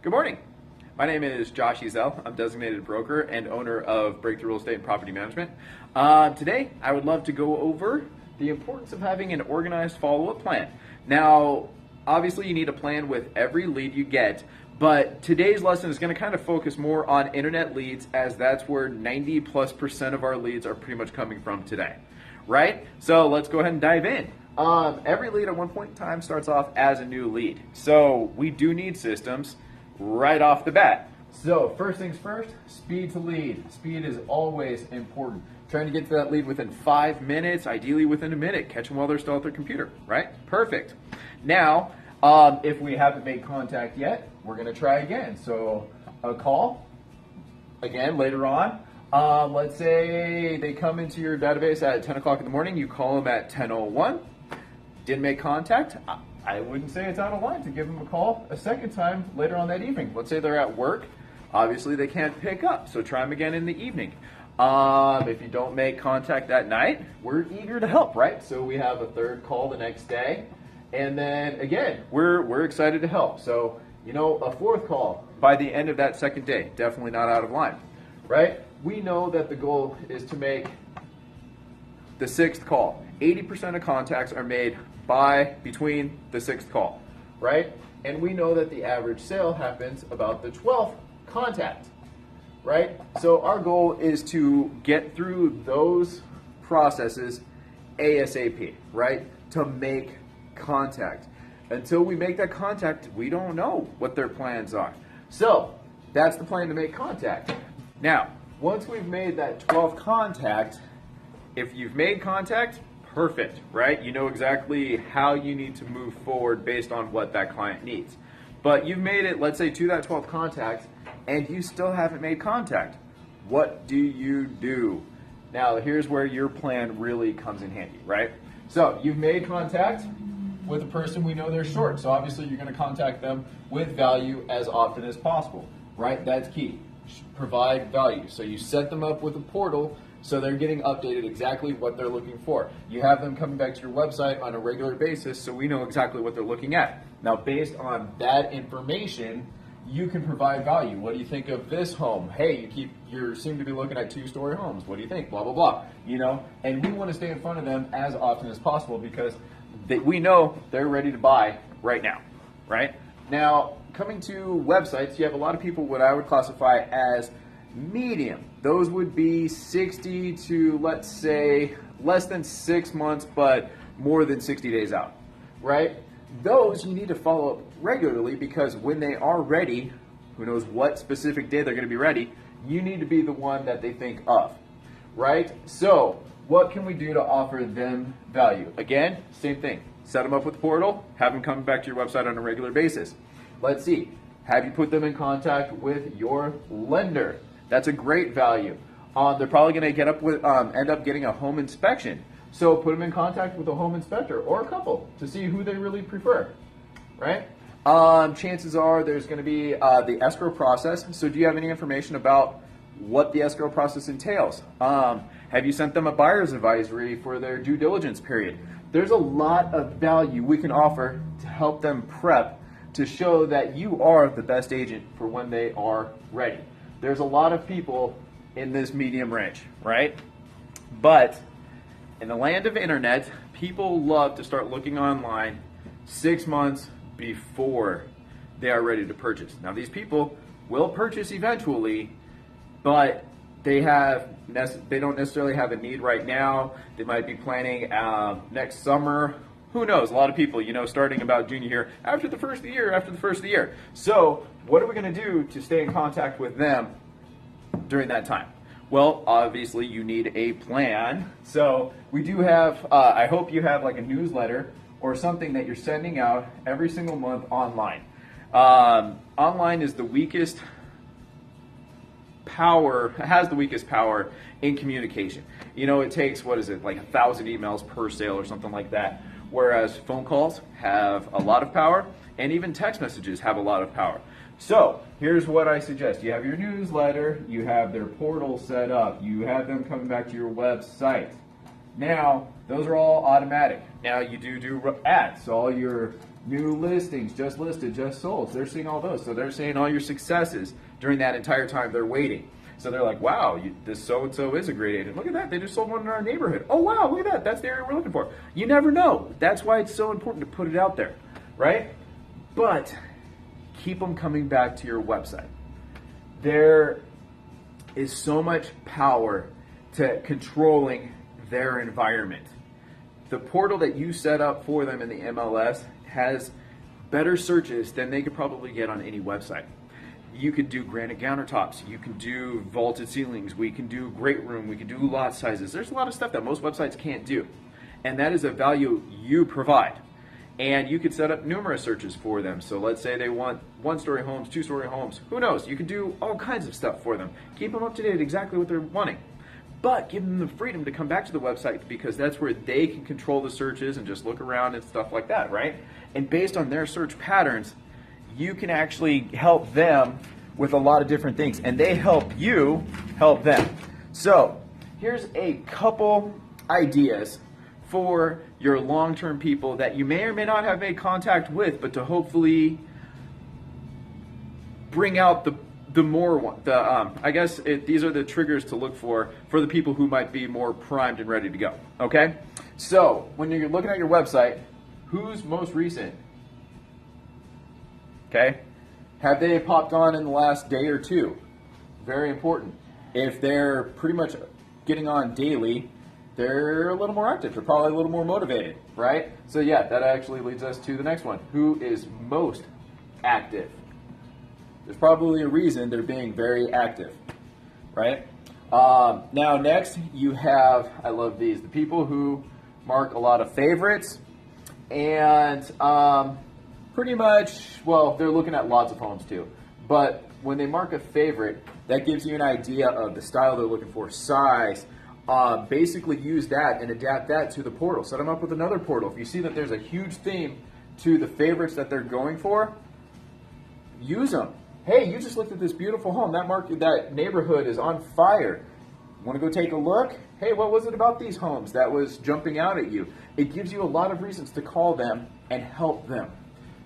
Good morning. My name is Josh Ezell. I'm designated broker and owner of Breakthrough Real Estate and Property Management. Today, I would love to go over the importance of having an organized follow-up plan. Now, obviously, you need a plan with every lead you get, but today's lesson is going to kind of focus more on internet leads, as that's where 90+% of our leads are pretty much coming from today, right? So let's go ahead and dive in. Every lead at one point in time starts off as a new lead. So we do need systems right off the bat. So first things first, speed to lead. Speed is always important. Trying to get to that lead within 5 minutes, ideally within a minute. Catch them while they're still at their computer, right? Perfect. Now, if we haven't made contact yet, we're going to try again. So a call, again, later on. Let's say they come into your database at 10 o'clock in the morning. You call them at 10:01. Didn't make contact. I wouldn't say it's out of line to give them a call a second time later on that evening. Let's say they're at work. Obviously, they can't pick up, so try them again in the evening. If you don't make contact that night, we're eager to help, right? So we have a third call the next day. And then, again, we're excited to help. So, a fourth call by the end of that second day, definitely not out of line, right? We know that the goal is to make the sixth call. 80% of contacts are made between the sixth call, right? And we know that the average sale happens about the 12th contact, right? So our goal is to get through those processes ASAP, right? To make contact. Until we make that contact, we don't know what their plans are. So that's the plan to make contact. Now, once we've made that 12th contact, if you've made contact, perfect, right? You know exactly how you need to move forward based on what that client needs. But you've made it, let's say, to that 12th contact, and you still haven't made contact. What do you do? Now, here's where your plan really comes in handy, right? So you've made contact with a person, we know they're short. So obviously you're going to contact them with value as often as possible, right? That's key. Provide value. So you set them up with a portal so they're getting updated exactly what they're looking for. You have them coming back to your website on a regular basis so we know exactly what they're looking at. Now, based on that information, you can provide value. What do you think of this home? Hey, you seem to be looking at 2-story homes. What do you think? Blah, blah, blah. And we want to stay in front of them as often as possible because we know they're ready to buy right now, right? Now, coming to websites, you have a lot of people what I would classify as medium. Those would be 60 to, let's say, less than 6 months, but more than 60 days out, right? Those you need to follow up regularly because when they are ready, who knows what specific day they're going to be ready, you need to be the one that they think of, right? So what can we do to offer them value? Again, same thing. Set them up with the portal, have them come back to your website on a regular basis. Let's see. Have you put them in contact with your lender? That's a great value. They're probably going to end up getting a home inspection. So put them in contact with a home inspector or a couple to see who they really prefer, right? Chances are there's going to be the escrow process. So do you have any information about what the escrow process entails? Have you sent them a buyer's advisory for their due diligence period? There's a lot of value we can offer to help them prep to show that you are the best agent for when they are ready. There's a lot of people in this medium range, right? But in the land of internet, people love to start looking online 6 months before they are ready to purchase. Now, these people will purchase eventually, but they don't necessarily have a need right now. They might be planning next summer. Who knows? A lot of people, starting about junior year, after the first of the year. So what are we going to do to stay in contact with them during that time? Well, obviously you need a plan. So we do have, I hope you have like a newsletter or something that you're sending out every single month online. Online is the weakest power, has the weakest power in communication. It takes, like 1,000 emails per sale or something like that. Whereas phone calls have a lot of power, and even text messages have a lot of power. So here's what I suggest. You have your newsletter, you have their portal set up, you have them coming back to your website. Now, those are all automatic. Now you do ads. So all your new listings, just listed, just sold. So they're seeing all those. So they're seeing all your successes during that entire time they're waiting. So they're like, wow, this so-and-so is a great agent. Look at that. They just sold one in our neighborhood. Oh, wow, look at that. That's the area we're looking for. You never know. That's why it's so important to put it out there, right? But keep them coming back to your website. There is so much power to controlling their environment. The portal that you set up for them in the MLS has better searches than they could probably get on any website. You could do granite countertops, you can do vaulted ceilings, we can do great room, we can do lot sizes. There's a lot of stuff that most websites can't do. And that is a value you provide. And you could set up numerous searches for them. So let's say they want 1-story homes, 2-story homes, who knows? You can do all kinds of stuff for them. Keep them up to date exactly what they're wanting. But give them the freedom to come back to the website because that's where they can control the searches and just look around and stuff like that, right? And based on their search patterns, you can actually help them with a lot of different things, and they help you help them. So here's a couple ideas for your long-term people that you may or may not have made contact with, but to hopefully bring out these are the triggers to look for the people who might be more primed and ready to go. Okay, so when you're looking at your website, who's most recent? Okay, have they popped on in the last day or two? Very important. If they're pretty much getting on daily, they're a little more active. They're probably a little more motivated, right? So yeah, that actually leads us to the next one. Who is most active? There's probably a reason they're being very active, right? Now next you have, I love these, the people who mark a lot of favorites and pretty much, well, they're looking at lots of homes too. But when they mark a favorite, that gives you an idea of the style they're looking for, size. Basically use that and adapt that to the portal. Set them up with another portal. If you see that there's a huge theme to the favorites that they're going for, use them. Hey, you just looked at this beautiful home. That neighborhood is on fire. Want to go take a look? Hey, what was it about these homes that was jumping out at you? It gives you a lot of reasons to call them and help them.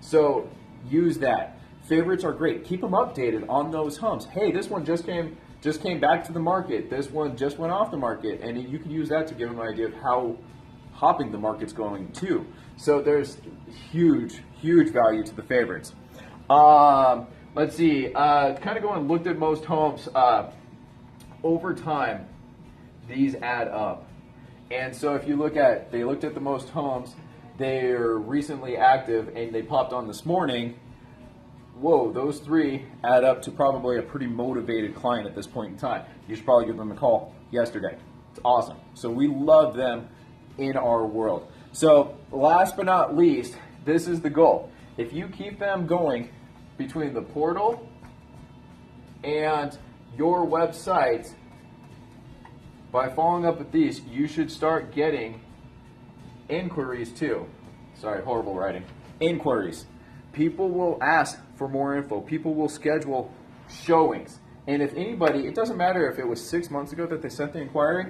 So use that. Favorites are great. Keep them updated on those homes. Hey, this one just came back to the market. This one just went off the market, and you can use that to give them an idea of how hopping the market's going too. So there's huge value to the favorites. Let's see. Kind of going and looked at most homes. Over time, these add up. And so if you looked at the most homes, they're recently active, and they popped on this morning. Whoa, those 3 add up to probably a pretty motivated client at this point in time. You should probably give them a call yesterday. It's awesome. So we love them in our world. So last but not least, this is the goal. If you keep them going between the portal and your website, by following up with these, you should start getting inquiries too. Sorry, horrible writing. Inquiries. People will ask for more info. People will schedule showings. And if anybody, it doesn't matter if it was 6 months ago that they sent the inquiry,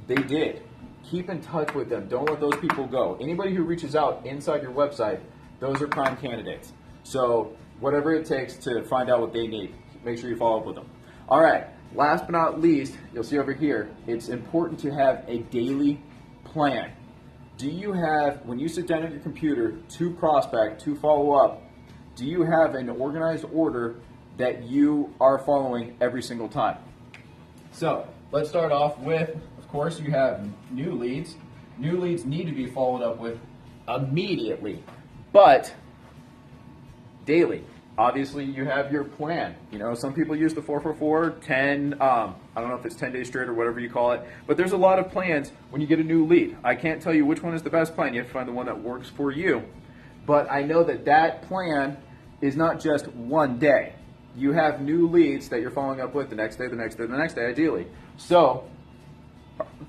they did. Keep in touch with them. Don't let those people go. Anybody who reaches out inside your website, those are prime candidates. So whatever it takes to find out what they need, make sure you follow up with them. All right, last but not least, you'll see over here, it's important to have a daily plan. Do you have, when you sit down at your computer to prospect, to follow up, do you have an organized order that you are following every single time? So let's start off with, of course, you have new leads. New leads need to be followed up with immediately, but daily. Obviously, you have your plan. You know, some people use the 444, 10, I don't know if it's 10 days straight or whatever you call it, but there's a lot of plans when you get a new lead. I can't tell you which one is the best plan. You have to find the one that works for you. But I know that that plan is not just one day. You have new leads that you're following up with the next day, the next day, the next day, ideally. So,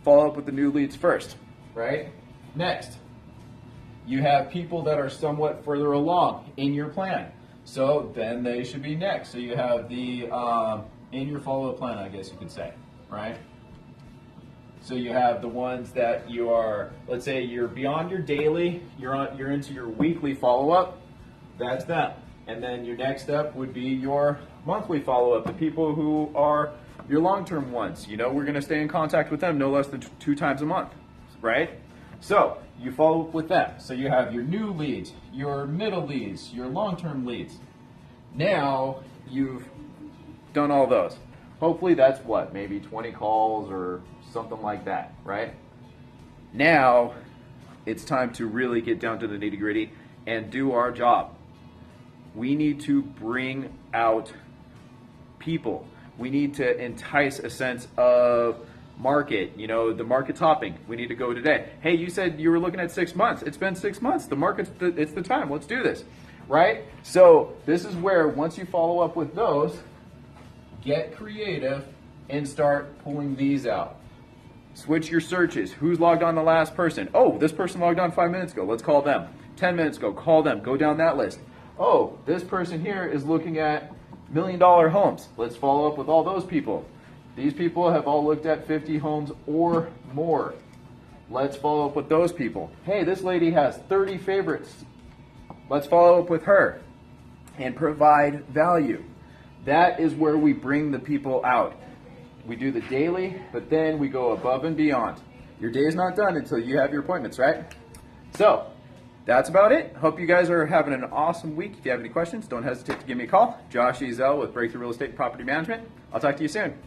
follow up with the new leads first, right? Next, you have people that are somewhat further along in your plan. So then they should be next. So you have the in your follow-up plan, I guess you could say, right? So you have the ones that you are, let's say you're beyond your daily, you're into your weekly follow-up. That's them. And then your next step would be your monthly follow-up, the people who are your long-term ones. You know, we're going to stay in contact with them no less than 2 times a month, right? So you follow up with them. So you have your new leads, your middle leads, your long-term leads. Now you've done all those. Hopefully that's what, maybe 20 calls or something like that, right? Now it's time to really get down to the nitty-gritty and do our job. We need to bring out people. We need to entice a sense of market, you know, the market topping. We need to go today. Hey, you said you were looking at 6 months. It's been 6 months. The market's it's the time. Let's do this, right? So this is where once you follow up with those, get creative and start pulling these out. Switch your searches. Who's logged on the last person? Oh, this person logged on 5 minutes ago. Let's call them. 10 minutes ago, call them. Go down that list. Oh, this person here is looking at $1 million homes. Let's follow up with all those people. These people have all looked at 50 homes or more. Let's follow up with those people. Hey, this lady has 30 favorites. Let's follow up with her and provide value. That is where we bring the people out. We do the daily, but then we go above and beyond. Your day is not done until you have your appointments, right? So that's about it. Hope you guys are having an awesome week. If you have any questions, don't hesitate to give me a call. Josh Ezell with Breakthrough Real Estate and Property Management. I'll talk to you soon.